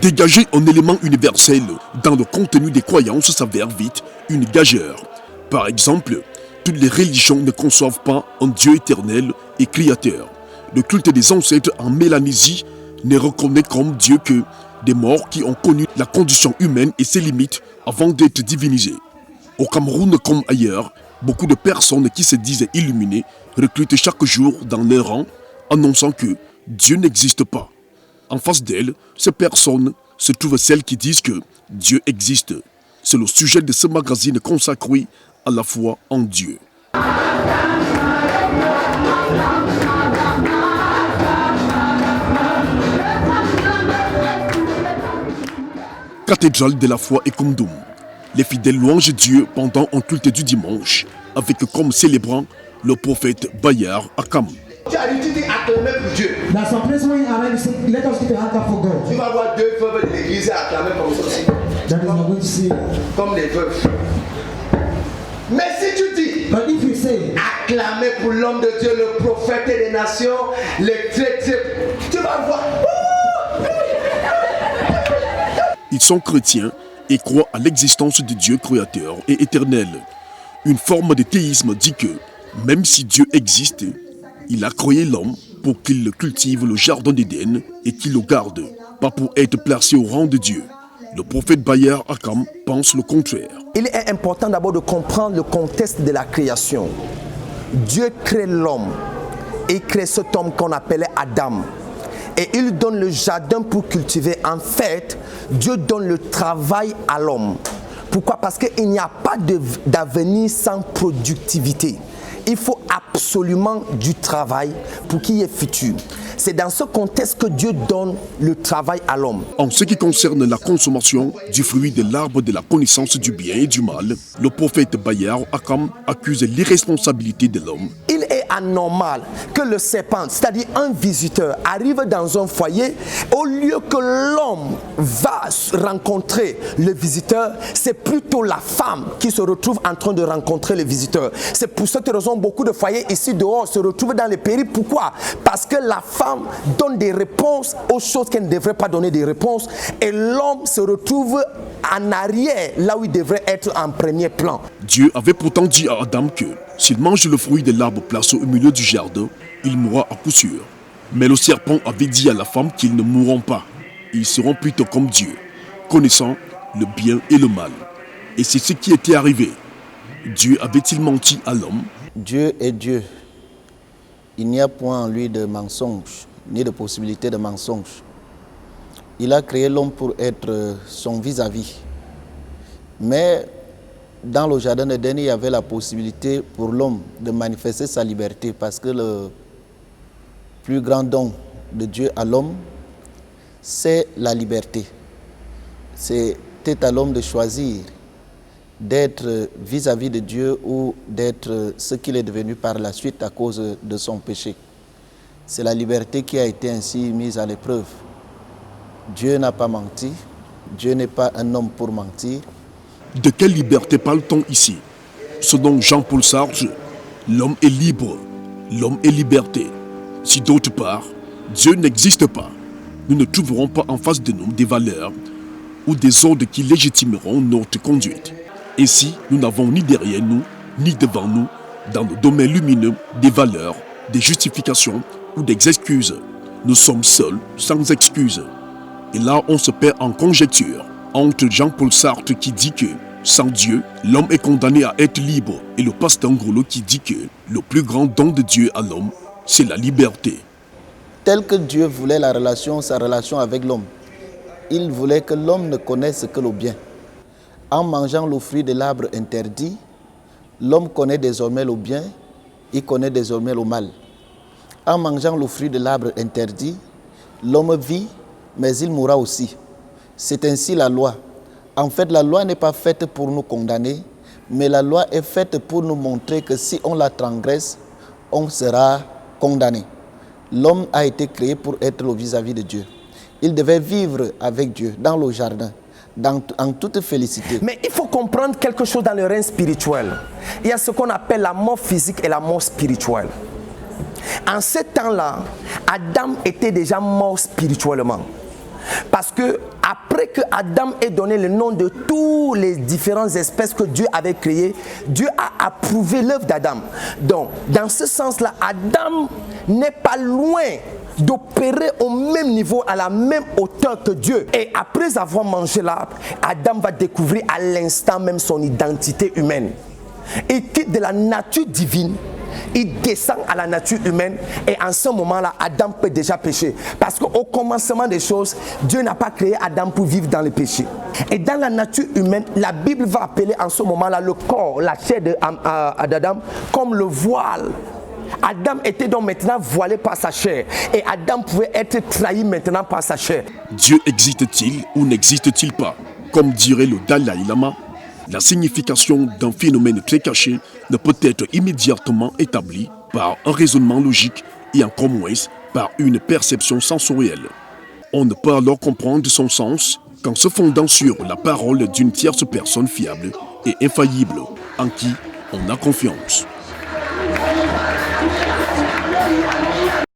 Dégager un élément universel dans le contenu des croyances s'avère vite une gageure. Par exemple, toutes les religions ne conçoivent pas un Dieu éternel et créateur. Le culte des ancêtres en Mélanésie ne reconnaît comme Dieu que des morts qui ont connu la condition humaine et ses limites avant d'être divinisés. Au Cameroun comme ailleurs, beaucoup de personnes qui se disent illuminées recrutent chaque jour dans leur rang, annonçant que Dieu n'existe pas. En face d'elles, ces personnes se trouvent celles qui disent que Dieu existe. C'est le sujet de ce magazine consacré à la foi en Dieu. Cathédrale de la foi et Koumdoum. Les fidèles louangent Dieu pendant un culte du dimanche, avec comme célébrant le prophète Bayar Akam. Tu as dit, tu dis acclamer pour Dieu. Tu vas voir deux veuves de l'église acclamer comme ça aussi. Comme des veuves. Mais si tu dis acclamer pour l'homme de Dieu, le prophète des nations, les traîtres, tu vas voir. Ils sont chrétiens et croient à l'existence de Dieu créateur et éternel. Une forme de théisme dit que, même si Dieu existe, il a créé l'homme pour qu'il cultive le jardin d'Éden et qu'il le garde, pas pour être placé au rang de Dieu. Le prophète Bayar Akam pense le contraire. Il est important d'abord de comprendre le contexte de la création. Dieu crée l'homme et crée cet homme qu'on appelait Adam. Et il donne le jardin pour cultiver. En fait, Dieu donne le travail à l'homme. Pourquoi? Parce qu'il n'y a pas d'avenir sans productivité. Il faut absolument du travail pour qu'il y ait futur. C'est dans ce contexte que Dieu donne le travail à l'homme. En ce qui concerne la consommation du fruit de l'arbre de la connaissance du bien et du mal, le prophète Bayar Akam accuse l'irresponsabilité de l'homme. Il est anormal que le serpent, c'est-à-dire un visiteur, arrive dans un foyer. Au lieu que l'homme va rencontrer le visiteur, c'est plutôt la femme qui se retrouve en train de rencontrer le visiteur. C'est pour cette raison beaucoup de foyers ici dehors se retrouvent dans les périls. Pourquoi? Parce que la femme donne des réponses aux choses qu'elle ne devrait pas donner des réponses et l'homme se retrouve en arrière, là où il devrait être en premier plan. Dieu avait pourtant dit à Adam que s'il mange le fruit de l'arbre placé au milieu du jardin, il mourra à coup sûr. Mais le serpent avait dit à la femme qu'ils ne mourront pas. Ils seront plutôt comme Dieu, connaissant le bien et le mal. Et c'est ce qui était arrivé. Dieu avait-il menti à l'homme? Dieu est Dieu. Il n'y a point en lui de mensonge, ni de possibilité de mensonge. Il a créé l'homme pour être son vis-à-vis. Mais dans le jardin d'Éden, il y avait la possibilité pour l'homme de manifester sa liberté parce que le plus grand don de Dieu à l'homme, c'est la liberté. C'était à l'homme de choisir d'être vis-à-vis de Dieu ou d'être ce qu'il est devenu par la suite à cause de son péché. C'est la liberté qui a été ainsi mise à l'épreuve. Dieu n'a pas menti, Dieu n'est pas un homme pour mentir. De quelle liberté parle-t-on ici? Selon Jean-Paul Sartre, l'homme est libre, l'homme est liberté. Si d'autre part, Dieu n'existe pas, nous ne trouverons pas en face de nous des valeurs ou des ordres qui légitimeront notre conduite. Ainsi, nous n'avons ni derrière nous, ni devant nous, dans le domaine lumineux, des valeurs, des justifications ou des excuses. Nous sommes seuls, sans excuses. Et là, on se perd en conjecture entre Jean-Paul Sartre qui dit que, sans Dieu, l'homme est condamné à être libre, et le pasteur Ngolo qui dit que le plus grand don de Dieu à l'homme, c'est la liberté. Tel que Dieu voulait sa relation avec l'homme, il voulait que l'homme ne connaisse que le bien. En mangeant le fruit de l'arbre interdit, l'homme connaît désormais le bien, il connaît désormais le mal. En mangeant le fruit de l'arbre interdit, l'homme vit, mais il mourra aussi. C'est ainsi la loi. En fait, la loi n'est pas faite pour nous condamner, mais la loi est faite pour nous montrer que si on la transgresse, on sera condamné. L'homme a été créé pour être le vis-à-vis de Dieu. Il devait vivre avec Dieu dans le jardin, en toute félicité. Mais il faut comprendre quelque chose dans le règne spirituel. Il y a ce qu'on appelle la mort physique et la mort spirituelle. En ce temps-là, Adam était déjà mort spirituellement. Parce que après que Adam ait donné le nom de toutes les différentes espèces que Dieu avait créées, Dieu a approuvé l'œuvre d'Adam. Donc, dans ce sens-là, Adam n'est pas loin d'opérer au même niveau, à la même hauteur que Dieu. Et après avoir mangé l'arbre, Adam va découvrir à l'instant même son identité humaine. Il quitte de la nature divine, il descend à la nature humaine, et en ce moment-là, Adam peut déjà pécher. Parce qu'au commencement des choses, Dieu n'a pas créé Adam pour vivre dans le péché. Et dans la nature humaine, la Bible va appeler en ce moment-là le corps, la chair d'Adam, comme le voile. Adam était donc maintenant voilé par sa chair, et Adam pouvait être trahi maintenant par sa chair. Dieu existe-t-il ou n'existe-t-il pas? Comme dirait le Dalai Lama, la signification d'un phénomène très caché ne peut être immédiatement établie par un raisonnement logique et encore moins par une perception sensorielle. On ne peut alors comprendre son sens qu'en se fondant sur la parole d'une tierce personne fiable et infaillible en qui on a confiance.